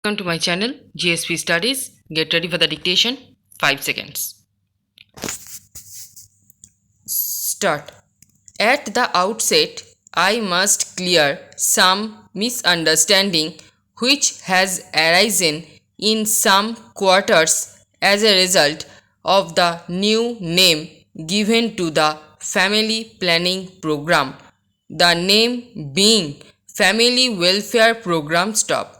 Welcome to my channel GSP Studies. Get ready for the dictation. 5 seconds. Start. At the outset, I must clear some misunderstanding which has arisen in some quarters as a result of the new name given to the family planning program. The name being Family Welfare Program. Stop.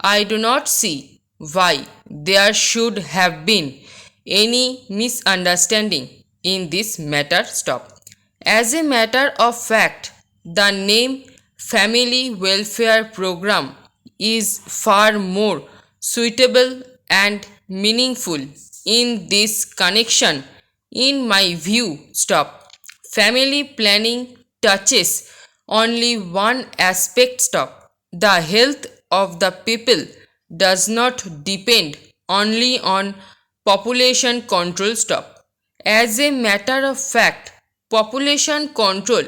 I do not see why there should have been any misunderstanding in this matter. Stop. As a matter of fact, the name Family Welfare Program is far more suitable and meaningful in this connection. In my view, stop. Family planning touches only one aspect. Stop. The health of the people does not depend only on population control. Stop. As a matter of fact, population control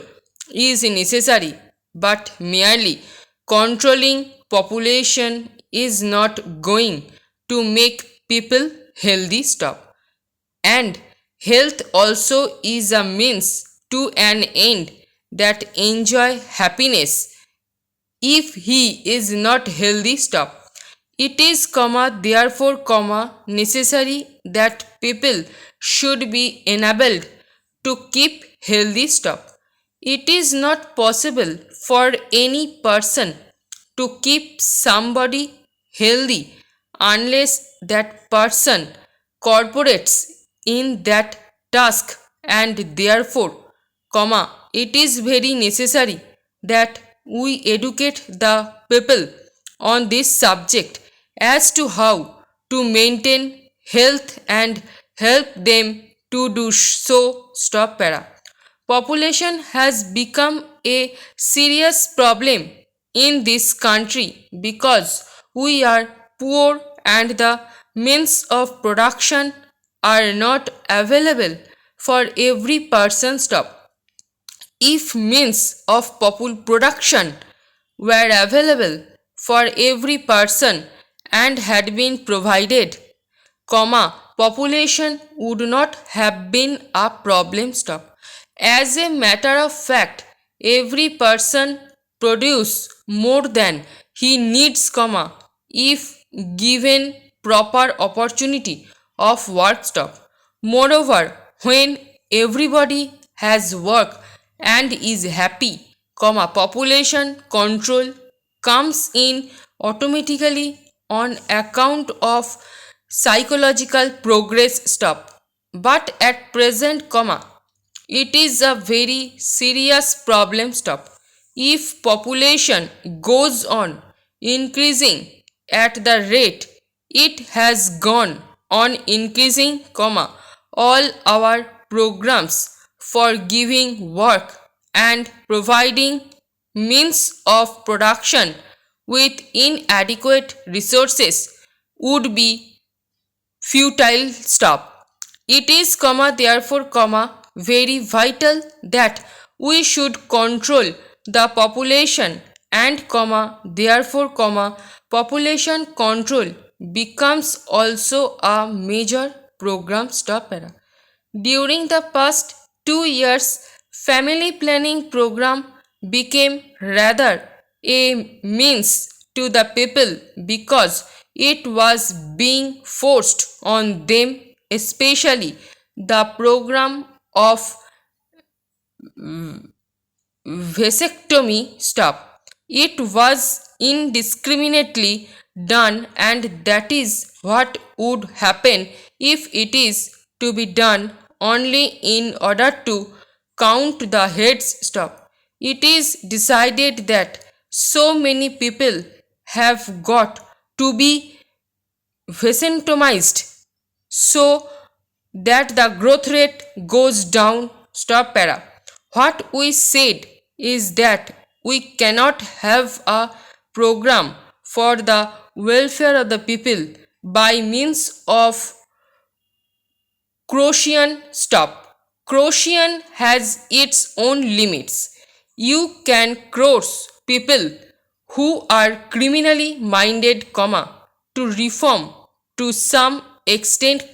is necessary, but merely controlling population is not going to make people healthy. Stop. And health also is a means to an end that enjoy happiness. If he is not healthy. Stop. It is therefore necessary that people should be enabled to keep healthy. Stop. It is not possible for any person to keep somebody healthy unless that person cooperates in that task, and therefore, it is very necessary that we educate the people on this subject as to how to maintain health and help them to do so. Stop. Population has become a serious problem in this country because we are poor and the means of production are not available for every person. Stop. If means of production were available for every person and had been provided, population would not have been a problem. Stop. As a matter of fact, every person produce more than he needs, if given proper opportunity of work. Stop. Moreover, when everybody has work and is happy, population control comes in automatically on account of psychological progress. Stop. But at present, it is a very serious problem. Stop. If population goes on increasing at the rate it has gone on increasing, all our programs for giving work and providing means of production with inadequate resources would be futile. Stop. It is, therefore, very vital that we should control the population and, therefore, population control becomes also a major program. Stop. During the past 2 years, family planning program became rather a means to the people because it was being forced on them, especially the program of vasectomy. Stop. It was indiscriminately done, and that is what would happen if it is to be done only in order to count the heads. Stop. It is decided that so many people have got to be vasectomized so that the growth rate goes down. Stop. What we said is that we cannot have a program for the welfare of the people by means of Croatian. Stop. Croatian has its own limits. You can cross people who are criminally minded, to reform to some extent,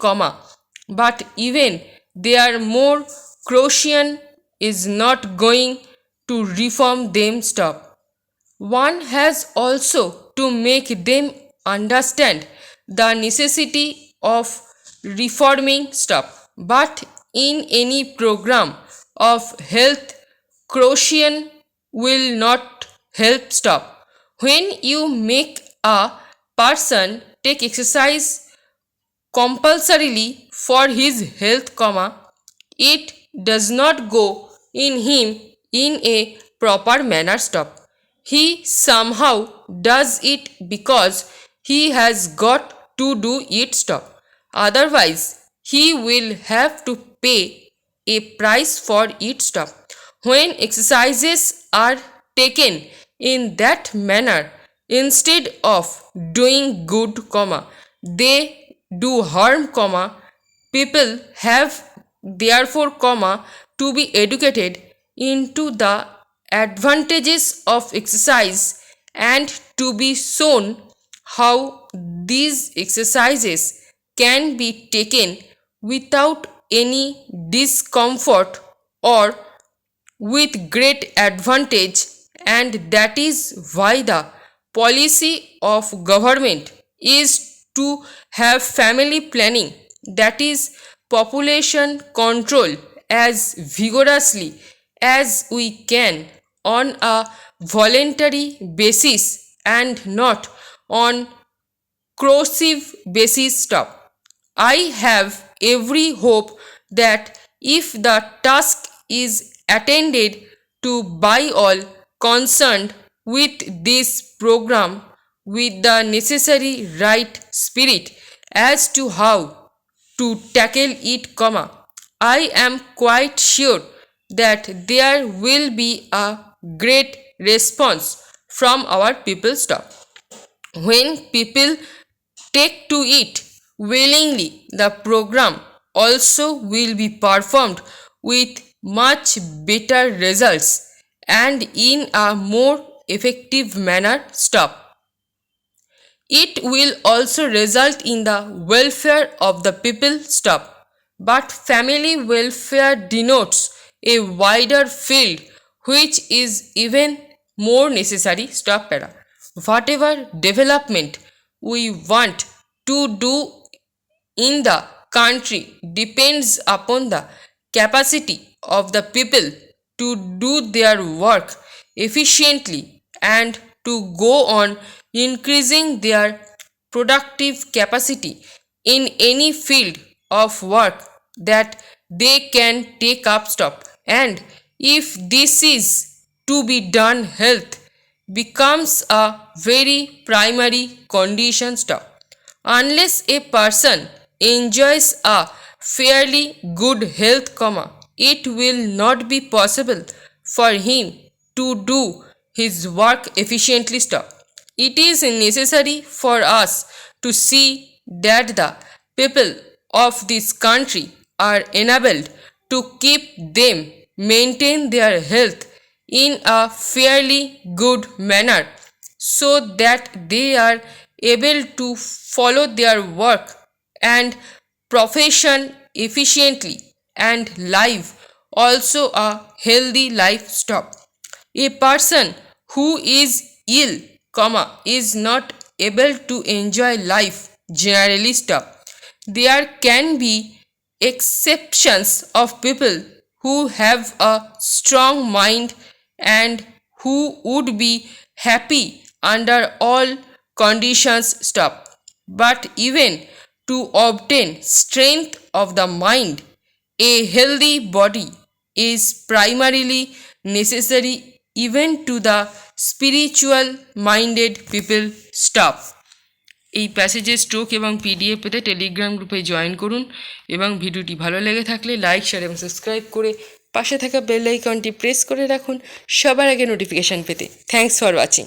but even their more Croatian is not going to reform them. One has also to make them understand the necessity of reforming. But in any program of health, Croatian will not help. When you make a person take exercise compulsorily for his health, it does not go in him in a proper manner. He somehow does it because he has got to do it. Otherwise, he will have to pay a price for it. When exercises are taken in that manner, instead of doing good, they do harm, people have therefore, to be educated into the advantages of exercise and to be shown how these exercises can be taken without any discomfort or with great advantage. And that is why the policy of government is to have family planning, that is population control, as vigorously as we can on a voluntary basis and not on coercive basis. I have every hope that if the task is attended to by all concerned with this program with the necessary right spirit as to how to tackle it, I am quite sure that there will be a great response from our people. When people take to it willingly, the program also will be performed with much better results and in a more effective manner. It will also result in the welfare of the people. But family welfare denotes a wider field which is even more necessary. Whatever development we want to do in the country depends upon the capacity of the people to do their work efficiently and to go on increasing their productive capacity in any field of work that they can take up. And if this is to be done, health becomes a very primary condition. Unless a person enjoys a fairly good health, it will not be possible for him to do his work efficiently. It is necessary for us to see that the people of this country are enabled to keep them maintain their health in a fairly good manner so that they are able to follow their work and profession efficiently and live also a healthy life. A person who is ill, is not able to enjoy life generally. There can be exceptions of people who have a strong mind and who would be happy under all conditions. But even to obtain strength of the mind, a healthy body is primarily necessary even to the spiritual minded people. এই প্যাসেজের stroke এবং PDF পেতে Telegram গ্রুপে join করুন এবং ভিডিওটি ভালো লেগে থাকলে লাইক, শেয়ার এবং সাবস্ক্রাইব করে পাশে থাকা বেল আইকনটি প্রেস করে রাখুন সবার আগে নোটিফিকেশান পেতে। Thanks for watching.